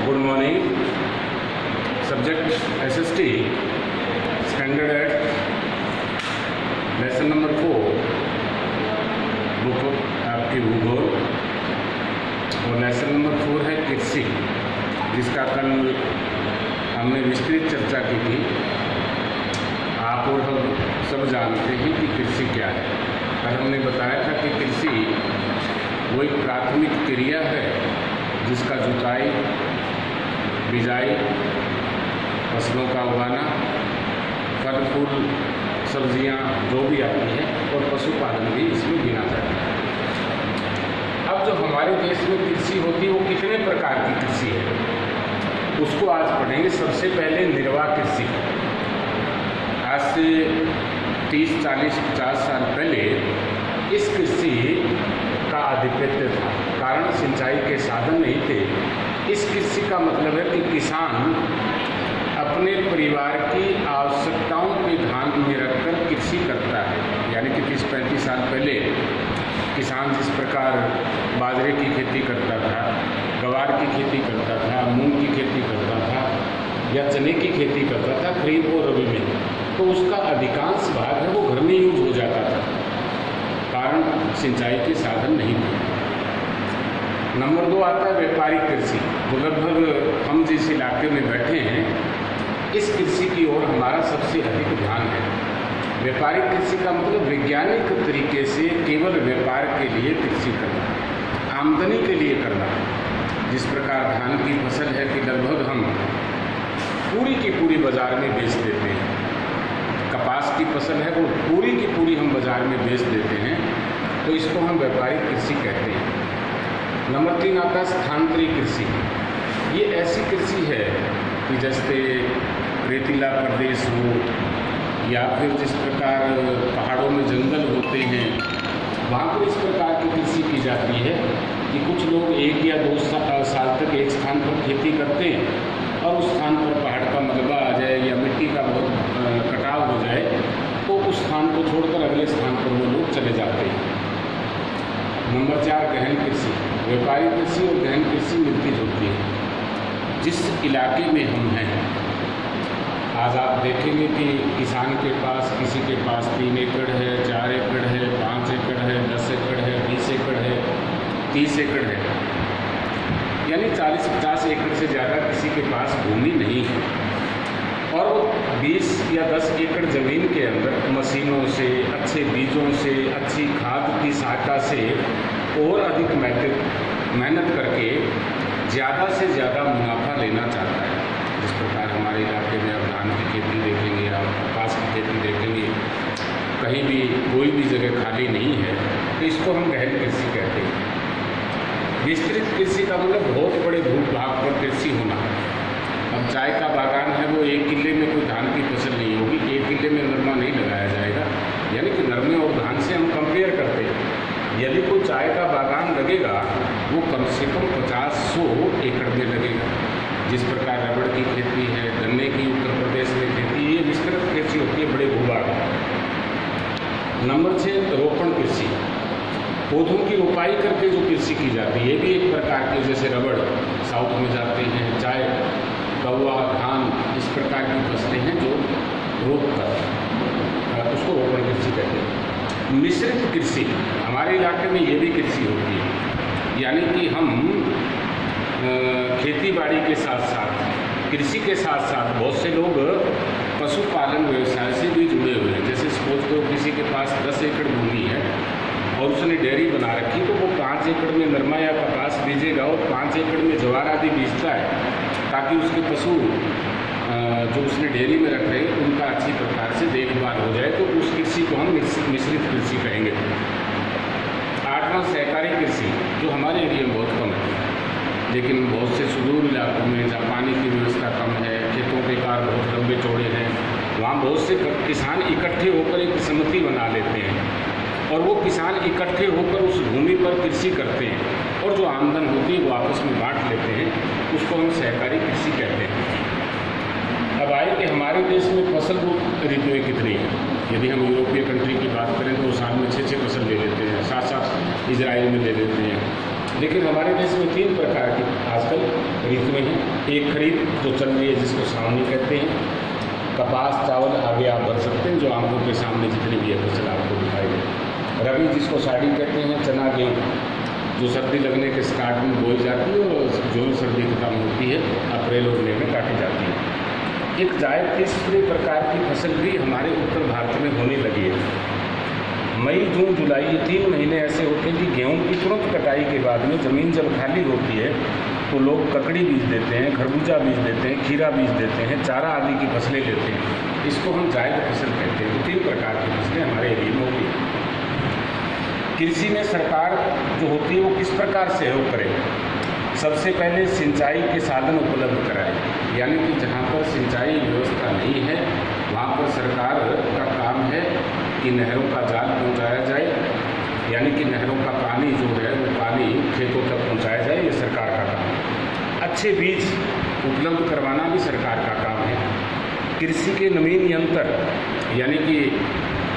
Good morning. Subject SST, Standard 8, Lesson number 4, book आपकी भूगोल। और लेसन नंबर 4 है कृषि, जिसका कल हमने विस्तृत चर्चा की थी। आप और हम सब जानते हैं कि कृषि क्या है। कल हमने बताया था कि कृषि वो एक प्राथमिक क्रिया है जिसका जुताई, बिजाई, फसलों का उगाना, फल फूल सब्जियां जो भी आती हैं, और पशुपालन भी इसमें गिना जाता है। अब जो हमारे देश में कृषि होती है वो कितने प्रकार की कृषि है उसको आज पढ़ेंगे। सबसे पहले निर्वाह कृषि। आज से 30, 40, 50 साल पहले इस कृषि का आधिपत्य था, कारण सिंचाई के साधन नहीं थे। इस कृषि का मतलब है कि किसान अपने परिवार की आवश्यकताओं के ध्यान में रखकर कृषि करता है। यानी कि 30-35 साल पहले किसान जिस प्रकार बाजरे की खेती करता था, गवार की खेती करता था, मूंग की खेती करता था या चने की खेती करता था खरीफ और रबी में, तो उसका अधिकांश भाग है वो घर में यूज हो जाता था, कारण सिंचाई के साधन नहीं थे। नंबर 2 आता है व्यापारिक कृषि। तो लगभग हम जिस इलाके में बैठे हैं इस कृषि की ओर हमारा सबसे अधिक ध्यान है। व्यापारिक कृषि का मतलब वैज्ञानिक तरीके से केवल व्यापार के लिए कृषि करना, आमदनी के लिए करना। जिस प्रकार धान की फसल है कि लगभग हम पूरी की पूरी बाजार में बेच देते हैं, कपास की फसल है वो पूरी की पूरी हम बाजार में बेच देते हैं, तो इसको हम व्यापारिक कृषि कहते हैं। नंबर 3 आता है स्थानांतरित कृषि। ये ऐसी कृषि है कि जैसे रेतीला प्रदेश हो या फिर जिस प्रकार पहाड़ों में जंगल होते हैं वहाँ पर इस प्रकार की कृषि की जाती है कि कुछ लोग 1 या 2 साल तक एक स्थान पर खेती करते हैं और उस स्थान पर पहाड़ का मलबा आ जाए या मिट्टी का बहुत कटाव हो जाए तो उस स्थान को छोड़कर अगले स्थान पर वो लोग चले जाते हैं। नंबर 4 गहन कृषि। व्यापारिक कृषि और गहन कृषि मिलती जुलती है। जिस इलाके में हम हैं आज आप देखेंगे कि किसान के पास, किसी के पास 3 एकड़ है, 4 एकड़ है, 5 एकड़ है, 10 एकड़ है, 20 एकड़ है, 30 एकड़ है, यानी 40-50 एकड़ से ज़्यादा किसी के पास भूमि नहीं है। और वो 20 या 10 एकड़ ज़मीन के अंदर मशीनों से, अच्छे बीजों से, अच्छी खाद की सहायता से और अधिक मेहनत करके ज़्यादा से ज़्यादा मुनाफा लेना चाहता है। जिस प्रकार हमारे इलाके में आप धान की खेती देखेंगे, आप कपास की खेती देखेंगे, कहीं भी कोई भी जगह खाली नहीं है, तो इसको हम गहन कृषि कहते हैं। विस्तृत कृषि का मतलब बहुत बड़े भूभाग पर कृषि होना। अब चाय का बागान है वो 1 किले में कोई धान की फसल नहीं होगी, 1 किले में नरमा नहीं लगाया जाएगा। यानी कि नरमे और धान से हम कंपेयर करते हैं। यदि कोई चाय का बागान लगेगा वो कम से कम 50-100 एकड़ में लगेगा। जिस प्रकार रबड़ की खेती है, गन्ने की उत्तर प्रदेश में खेती, ये विस्तृत कृषि होती है बड़े भूभाग। नंबर 6 रोपण कृषि। पौधों की रोपाई करके जो कृषि की जाती है ये भी एक प्रकार की, जैसे रबड़ साउथ में जाते हैं, चाय, कौवा, धान, इस प्रकार की फसलें हैं जो रोप कर, उसको रोपण कृषि कहते हैं। मिश्रित कृषि, हमारे इलाके में ये भी कृषि होती है। यानी कि हम खेती बाड़ी के साथ साथ, कृषि के साथ साथ बहुत से लोग पशुपालन व्यवसाय से भी जुड़े हुए हैं। जैसे सपोज करो किसी के पास 10 एकड़ भूमि है और उसने डेयरी बना रखी, तो वो 5 एकड़ में नरमा या कपास बीजेगा और 5 एकड़ में ज्वार आदि बीजता है, ताकि उसके पशु जो उसने डेयरी में रख रहे हैं उनका अच्छी प्रकार से देखभाल हो जाए, तो उस कृषि को हम मिश्रित कृषि कहेंगे। 8वां सहकारी कृषि, जो हमारे एरिया में बहुत कम है, लेकिन बहुत से सुदूर इलाकों में जहाँ पानी की व्यवस्था कम है, खेतों के कार बहुत लंबे चौड़े हैं, वहाँ बहुत से किसान इकट्ठे होकर एक समिति बना लेते हैं और वो किसान इकट्ठे होकर उस भूमि पर कृषि करते हैं और जो आमदन होती है वो आपस में बांट लेते हैं, उसको हम सहकारी कृषि कहते हैं। अब आए कि हमारे देश में फसल ऋतुएँ कितनी हैं। यदि हम यूरोपीय कंट्री की बात करें तो वो साल में 6 फसल ले लेते हैं, 7 इजराइल में ले लेते हैं। लेकिन हमारे देश में 3 प्रकार की आजकल ऋतुएँ हैं। एक खरीफ जो चल रही है जिसको सावनी कहते हैं, कपास चावल आगे आप भर सकते हैं जो आंखों के सामने जितनी भी है फसल आपको दिखाई दे। रबी जिसको साड़ी कहते हैं, चना गेहूँ जो सर्दी लगने के स्टार्ट में बोई जाती है और जो सर्दी खत्म होती है अप्रैल और मई में काटी जाती है। एक जायद तीसरे प्रकार की फसल भी हमारे उत्तर भारत में होने लगी है। मई जून जुलाई ये 3 महीने ऐसे होते हैं कि गेहूँ की तुरंत कटाई के बाद में ज़मीन जब खाली होती है तो लोग ककड़ी बीज देते हैं, खरबूजा बीज देते हैं, खीरा बीज देते हैं, चारा आदि की फसलें लेते हैं। इसको हम जायद फसल कहते हैं। 3 प्रकार की फसलें हमारे एरिया में होती हैं। कृषि में सरकार जो होती है वो किस प्रकार सहयोग करे? सबसे पहले सिंचाई के साधन उपलब्ध कराए, यानी कि जहाँ पर सिंचाई व्यवस्था नहीं है वहाँ पर सरकार का काम है कि नहरों का जाल पहुँचाया जाए, यानी कि नहरों का पानी जो है वो पानी खेतों तक पहुँचाया जाए, ये सरकार का काम है। अच्छे बीज उपलब्ध करवाना भी सरकार का काम है। कृषि के नवीन यंत्र, यानी कि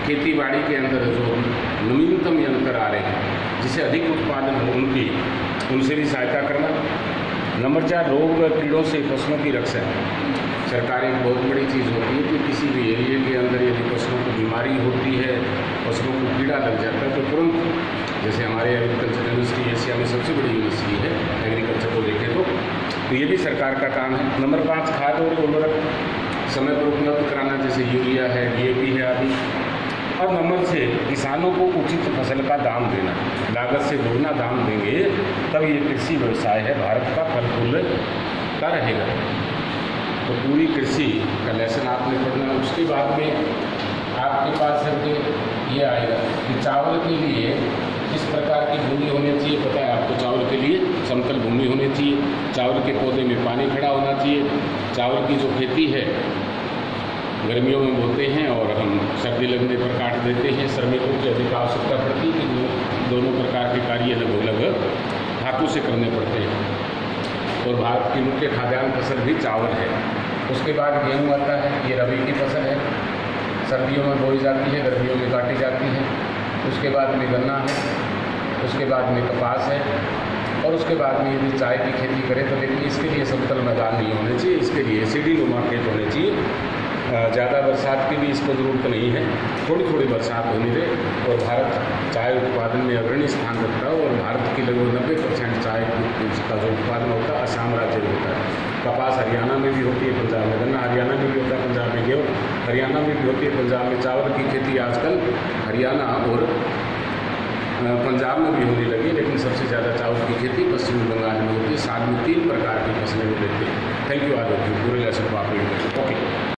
खेती बाड़ी के अंदर जो नवीनतम यंत्र आ रहे हैं जिससे अधिक उत्पादन हो उनसे भी सहायता करना। नंबर 4, रोग व कीड़ों से फसलों की रक्षा। सरकार एक बहुत बड़ी चीज़ होती है कि किसी भी एरिया के अंदर यदि फसलों को बीमारी होती है, फसलों को कीड़ा लग जाता है तो तुरंत, जैसे हमारे एग्रीकल्चर यूनिवर्सिटी एशिया में सबसे बड़ी यूनिवर्सिटी है एग्रीकल्चर को देखें तो ये भी सरकार का काम है। नंबर 5, खाद और उर्वरक समय पर उपलब्ध कराना, जैसे यूरिया है, DAP है आदि। और नंबर 6, किसानों को उचित फसल का दाम देना। लागत से दोगुना दाम देंगे तब ये कृषि व्यवसाय है भारत का फल फूल का रहेगा। तो पूरी कृषि का लेसन आपने पढ़ना। उसके बाद में आपके पास जब ये आएगा कि चावल के लिए किस प्रकार की भूमि होनी चाहिए। पता है आपको, चावल के लिए समतल भूमि होनी चाहिए, चावल के पौधे में पानी खड़ा होना चाहिए। चावल की जो खेती है गर्मियों में बोते हैं और हम सर्दी लगने पर काट देते हैं। श्रमिकों की अधिक आवश्यकता पड़ती है कि दोनों प्रकार के कार्य लगभग हाथों से करने पड़ते हैं। और भारत की मुख्य खाद्यान्न फसल भी चावल है। उसके बाद गेहूँ आता है, ये रबी की फसल है, सर्दियों में बोई जाती है, गर्मियों में काटी जाती है। उसके बाद में गन्ना है, उसके बाद में कपास है, और उसके बाद में यदि चाय की खेती करें तो लेकिन इसके लिए समतल मैदान नहीं होने चाहिए, इसके लिए सीढ़ीनुमा खेत होने चाहिए। ज़्यादा बरसात की भी इसको ज़रूरत नहीं है, थोड़ी थोड़ी बरसात होनी दे। और भारत चाय उत्पादन में अग्रणी स्थान रखता है और भारत की लगभग 90% चाय का जो उत्पादन होता है असम राज्य में होता है। कपास हरियाणा में भी होती है, पंजाब में गन्ना हरियाणा में भी होता है, पंजाब में गेहूँ हरियाणा में भी होती है, पंजाब में चावल की खेती आजकल हरियाणा और पंजाब में भी होने लगी, लेकिन सबसे ज़्यादा चावल की खेती पश्चिम बंगाल में होती है। साथ में 3 प्रकार की फसलें भी लेते हैं। Thank you. आज पूरे लेसन को आप रीड करें। ओके।